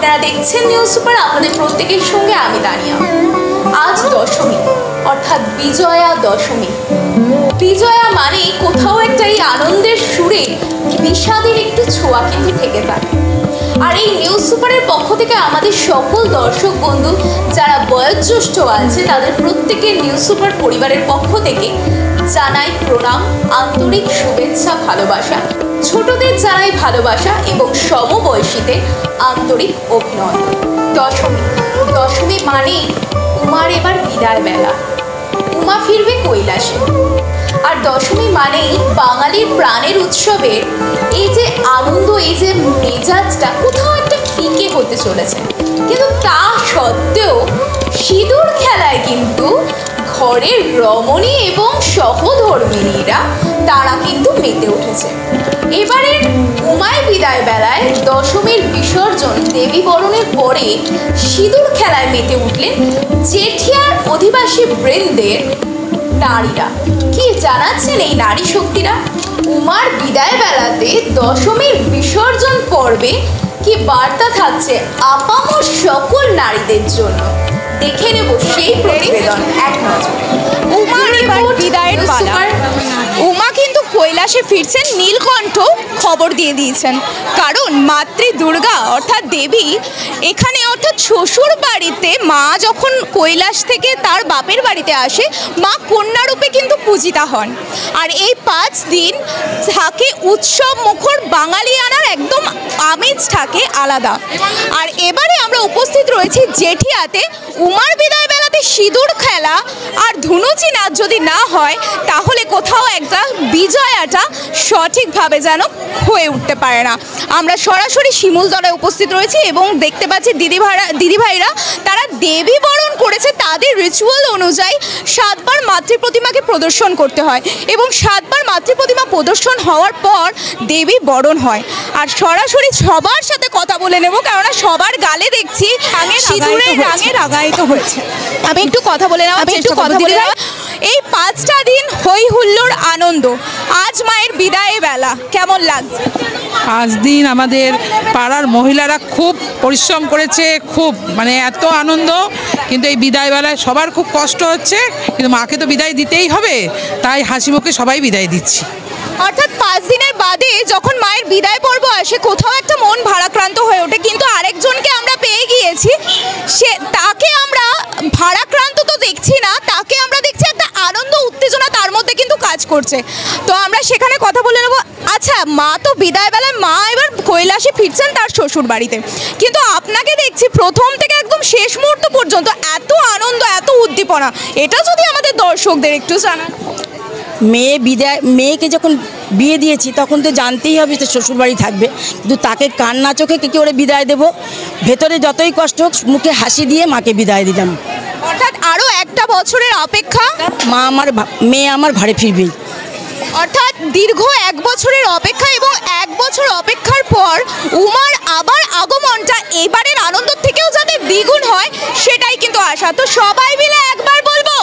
আপনারা দেখছেন news super, আপনাদের প্রত্যেকের সঙ্গে আমি তানিয়া। আজ দশমী, অর্থাৎ বিজয়া দশমী। বিজয়া মানে কোথাও একটা এই আনন্দের সুরে বিষাদের একটু ছোঁয়া কিন্তু থেকে থাকে। আর এই নিউজ সুপারের পক্ষ থেকে আমাদের সকল দর্শক বন্ধু যারা বয়োজ্যেষ্ঠ আছে তাদের প্রত্যেকের নিউজ সুপার পরিবারের পক্ষ থেকে জানাই প্রণাম, আন্তরিক শুভেচ্ছা, ভালোবাসা। ছোটদের জানাই ভালোবাসা এবং সমবয়সীদের আন্তরিক অভিনন্দন। দশমী, দশমী মানেই উমার এবার বিদায় বেলা। উমা ফিরবে কৈলাসে। আর দশমী মানেই বাঙালির প্রাণের উৎসবের এই যে আনন্দ, এই যে মেজাজটা কোথাও একটা ফিকে হতে চলেছে। কিন্তু তা সত্ত্বেও সিঁদুর খেলায় কিন্তু ঘরের রমণী এবং সহধর্মিণীরা তারা কিন্তু মেতে উঠেছে। এবারের উমায় বিদায় বেলায় দশমীর বিসর্জন দেবী বরণের পরে সিঁদুর খেলায় মেতে উঠলেন জেঠিয়ার অধিবাসী বৃন্দের নারীরা। কি জানাচ্ছেন এই নারী শক্তিরা? উমার বিদায় বেলাতে দশমীর বিসর্জন পর্বে কি বার্তা থাকছে আপামর সকল নারীদের জন্য? দেখে নেব সেই প্রতিবেদন এক নজরে। উমার এবার বিদায়ের পালা। উমা কিন্তু কৈলাসে ফিরছেন, নীলকণ্ঠ খবর দিয়ে দিয়েছেন। কারণ মাতৃ দুর্গা অর্থাৎ দেবী এখানে অর্থাৎ শ্বশুর বাড়িতে মা যখন কৈলাস থেকে তার বাপের বাড়িতে আসে, মা কন্যারূপে কিন্তু পূজিতা হন। আর এই 5 দিন থাকে উৎসব মুখর, বাঙালিয়ানার একদম আমেজ থাকে আলাদা। আর এবারে আমরা উপস্থিত রয়েছি জেঠিয়াতে। উমার বিদায় বেলাতে সিঁদুর খেলা আর ধুনুচি নাচ যদি না হয় তাহলে কোথাও একটা বিজয়াটা সঠিকভাবে যেন হয়ে উঠতে পারে না। আমরা সরাসরি শিমুলতলায় উপস্থিত রয়েছি এবং দেখতে পাচ্ছি দিদিভাইরা তারা দেবী বরণ করেছে। তাদের রিচুয়াল অনুযায়ী 7 বার মাতৃ প্রতিমাকে প্রদর্শন করতে হয় এবং 7 বার মাতৃ প্রতিমা প্রদর্শন হওয়ার পর দেবী বরণ হয়। আর সরাসরি সবার সাথে কথা বলে নেব, কেননা সবার গালে দেখছি সিঁদুরের রাঙে রাঙায়িত হয়েছে। আমি একটু কথা বলে নেওয়ার চেষ্টা করব। এই 5টা দিন হই হুল্লোড় আনন্দ, আজ মায়ের বিদায় বেলা, কেমন লাগছে? আজ দিন আমাদের পাড়ার মহিলারা খুব পরিশ্রম করেছে, খুব মানে এত আনন্দ। কিন্তু এই বিদায় বেলায় সবার খুব কষ্ট হচ্ছে, কিন্তু মাকে তো বিদায় দিতেই হবে, তাই হাসি মুখে সবাই বিদায় দিচ্ছি। অর্থাৎ 5 দিনের বাদে যখন মায়ের বিদায় পর্ব আসে কোথাও একটা মন ভারাক্রান্ত হয়ে ওঠে। কিন্তু আরেকজনকে আমরা পেয়ে গিয়েছি, তাকে আমরা ভারাক্রান্ত তো দেখছি না, তাকে আমরা দেখছি একটা আনন্দ উত্তেজনা তার মধ্যে কিন্তু কাজ করছে। তো আমরা সেখানে কথা বলে নেব। আচ্ছা, মা তো বিদায় বেলায় মা এবার কৈলাসে ফিরছেন তার শ্বশুর বাড়িতে, কিন্তু আপনাকে দেখছি প্রথম থেকে একদম শেষ মুহূর্ত পর্যন্ত এত আনন্দ, এত উদ্দীপনা, এটা যদি আমাদের দর্শকদের একটু জানান। মেয়েকে যখন বিয়ে দিয়েছি তখন তো জানতেই হবে যে শ্বশুরবাড়ি থাকবে, কিন্তু তাকে কান্না চোখে কী করে বিদায় দেব? ভেতরে যতই কষ্ট হোক মুখে হাসি দিয়ে মাকে বিদায় দিলাম। অর্থাৎ আরও একটা বছরের অপেক্ষা, মেয়ে আমার ঘরে ফিরবেই। অর্থাৎ দীর্ঘ 1 বছরের অপেক্ষা এবং 1 বছর অপেক্ষার পর উমার আবার আগমনটা এবারের আনন্দ থেকেও যাতে দ্বিগুণ হয় সেটাই কিন্তু আশা। তো সবাই মিলে একবার বলবো,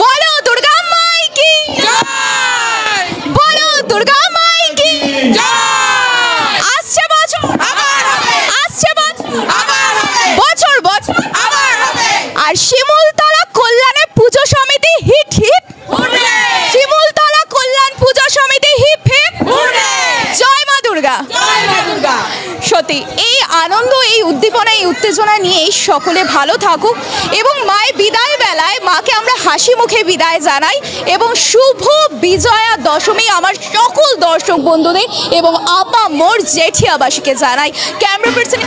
বলো দুর্গা মাই কি জয়, বলো দুর্গা মাই কি জয়। আসছে বছর আবার হবে, আসছে বছর আবার হবে, বছর বছর আবার হবে। আর শিমুলতলা কল্যাণে পুজো সমিতি হিট হিট হুররে, শিমুলতলা কল্যাণ পূজা সমিতি হিপ হিপ হুররে, জয় মা দুর্গা, জয় মা দুর্গা। সত্যি এই আনন্দ, এই উদ্দীপনা, এই উত্তেজনা নিয়ে সকলে ভালো থাকুক এবং মায়ের বিদায় বেলায় মাকে আমরা হাসি মুখে বিদায় জানাই এবং শুভ বিজয়া দশমী আমার সকল দর্শক বন্ধুদের এবং আপা মোর জেঠিয়াবাসীকে জানাই। ক্যামেরা পার্সন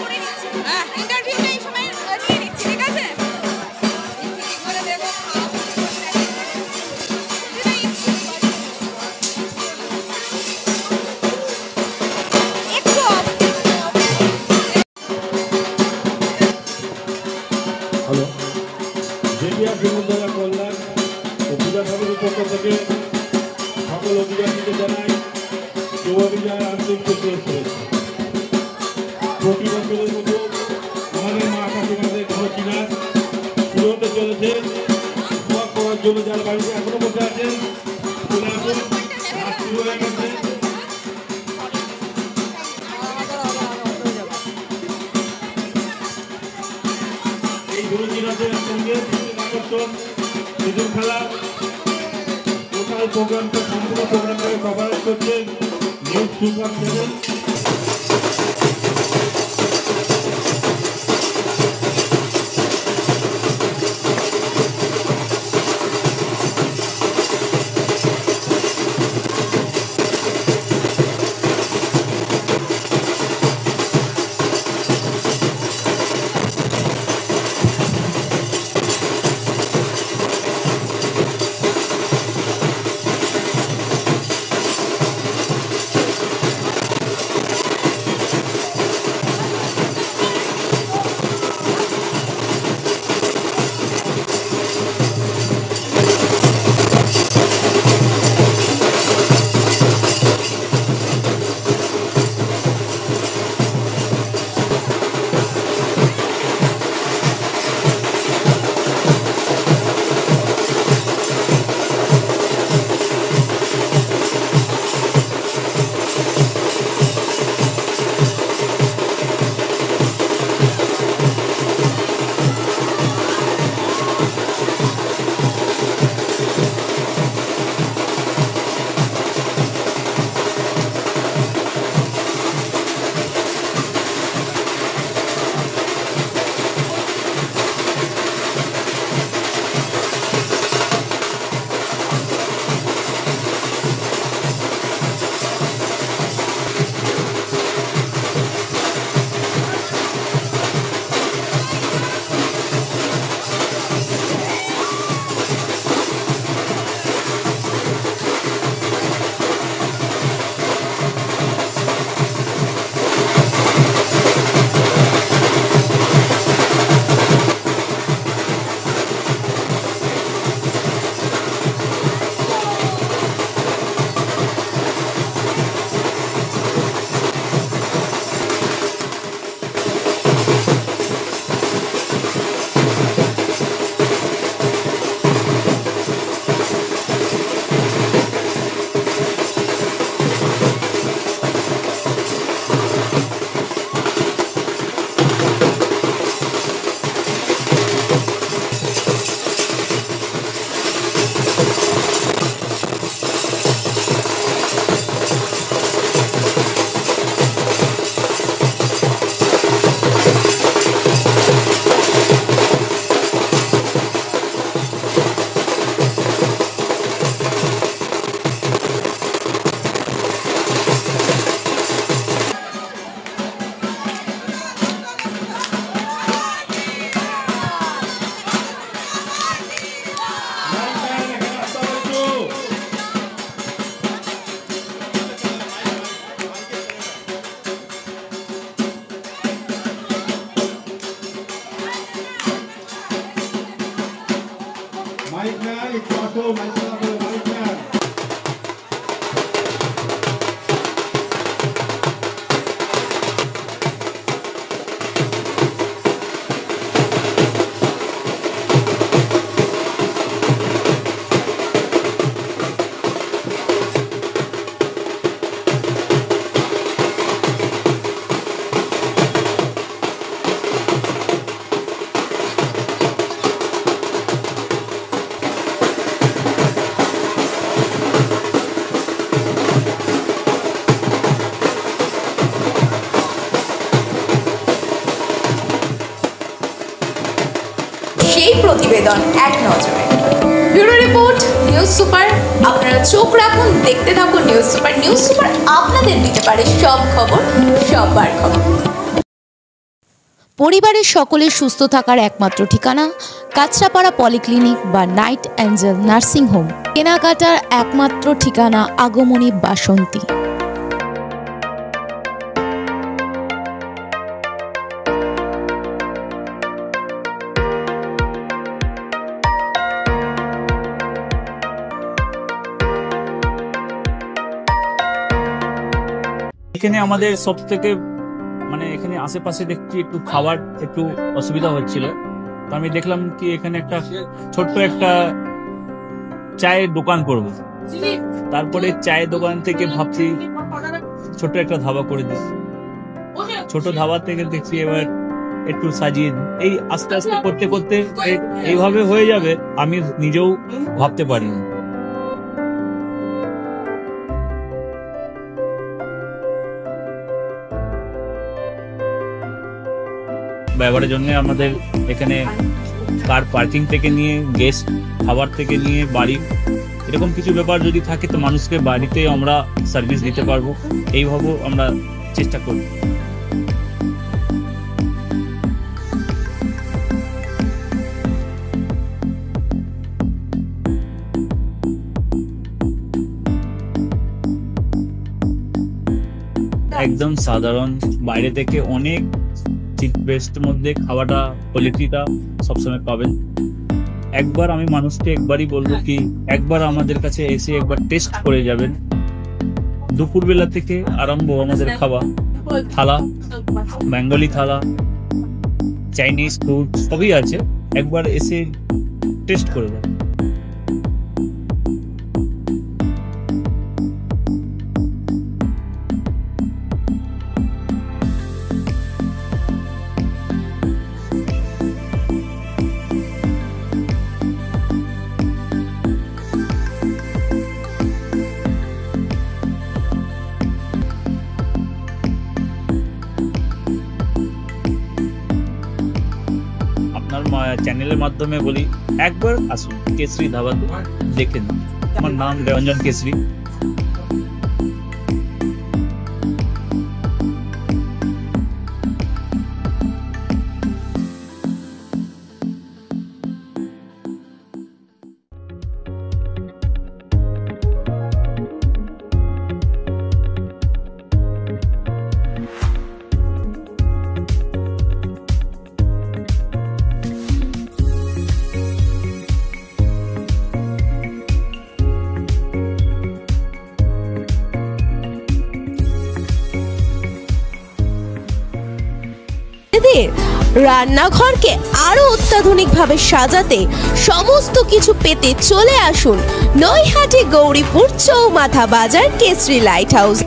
করে নিচ্ছি, ইন্টারভিউটা এই সময় নিয়ে নিচ্ছি, ঠিক আছে? করে দেবো, একটু হ্যালো, জেলিয়া জীবনধারা কল্যাণ ও পূজা সমিতির পক্ষ থেকে সকল অধিবাসীকে জানাই যুব বিজয় আন্তরিক শুভেচ্ছা। প্রতি বছরের মতো আমাদের মা কাকিমাদের ঘরটি নাচ শুরু হতে চলেছে। দোয়া করার জন্য যার বাড়িতে এখনো বসে আছেন চলে আসুন, নাচ শুরু হয়ে গেছে। এই ধরুচি নাচের সঙ্গে আকর্ষণ সিঁদুর খেলা টোটাল প্রোগ্রামটা সম্পূর্ণ প্রোগ্রামটাকে কভারেজ করছেন news super channel. Mic man একটু আসো, মাইক ম্যান, মাইক ম্যান। সেই প্রতিবেদন এক নজরে। Bureau report, news super. আপনারা চোখ রাখুন, দেখতে থাকুন নিউজ সুপার। নিউজ সুপার আপনাদের দিতে পারে সব খবর, সববার খবর। পরিবারের সকলের সুস্থ থাকার একমাত্র ঠিকানা কাঁচরাপাড়া পলিক্লিনিক বা নাইট অ্যাঞ্জেল নার্সিং হোম। কেনাকাটার একমাত্র ঠিকানা আগমনী বাসন্তী। এখানে আমাদের সব থেকে মানে এখানে আশেপাশে দেখছি একটু খাবার একটু অসুবিধা হচ্ছিল, তো আমি দেখলাম কি এখানে একটা ছোট্ট একটা চায়ের দোকান করব। তারপরে চায়ের দোকান থেকে ভাবছি ছোট্ট একটা ধাবা করে দিচ্ছি। ছোট ধাবা থেকে দেখছি এবার একটু সাজিয়ে এই আস্তে আস্তে করতে করতে এইভাবে হয়ে যাবে আমি নিজেও ভাবতে পারিনি। ব্যবহারের জন্য আমাদের এখানে কার পার্কিং থেকে নিয়ে গেস্ট খাবার থেকে নিয়ে বাড়ি এরকম কিছু ব্যাপার যদি থাকে তো মানুষকে বাড়িতে আমরা সার্ভিস দিতে পারবো, এইভাবেও আমরা চেষ্টা করি। একদম সাধারণ, বাইরে থেকে অনেক চিপ বেস্ট মধ্যে খাওয়াটা কোয়ালিটিটা সবসময় পাবেন। একবার আমি মানুষকে একবারই বলবো কি একবার আমাদের কাছে এসে একবার টেস্ট করে যাবেন। দুপুরবেলা থেকে আরম্ভ আমাদের খাওয়া, থালা, বেঙ্গলি থালা, চাইনিজ ফুড সবই আছে, একবার এসে টেস্ট করে যাবেন। চ্যানেলের মাধ্যমে বলি একবার আসুন কেশরী ধাবাতে দেখেন। আমার নাম রঞ্জন কেশরী। রান্নাঘরকে আরো অত্যাধুনিকভাবে সাজাতে সমস্ত কিছু পেতে চলে আসুন নৈহাটি গৌরীপুর চৌমাথা বাজার কেশরী লাইট হাউস।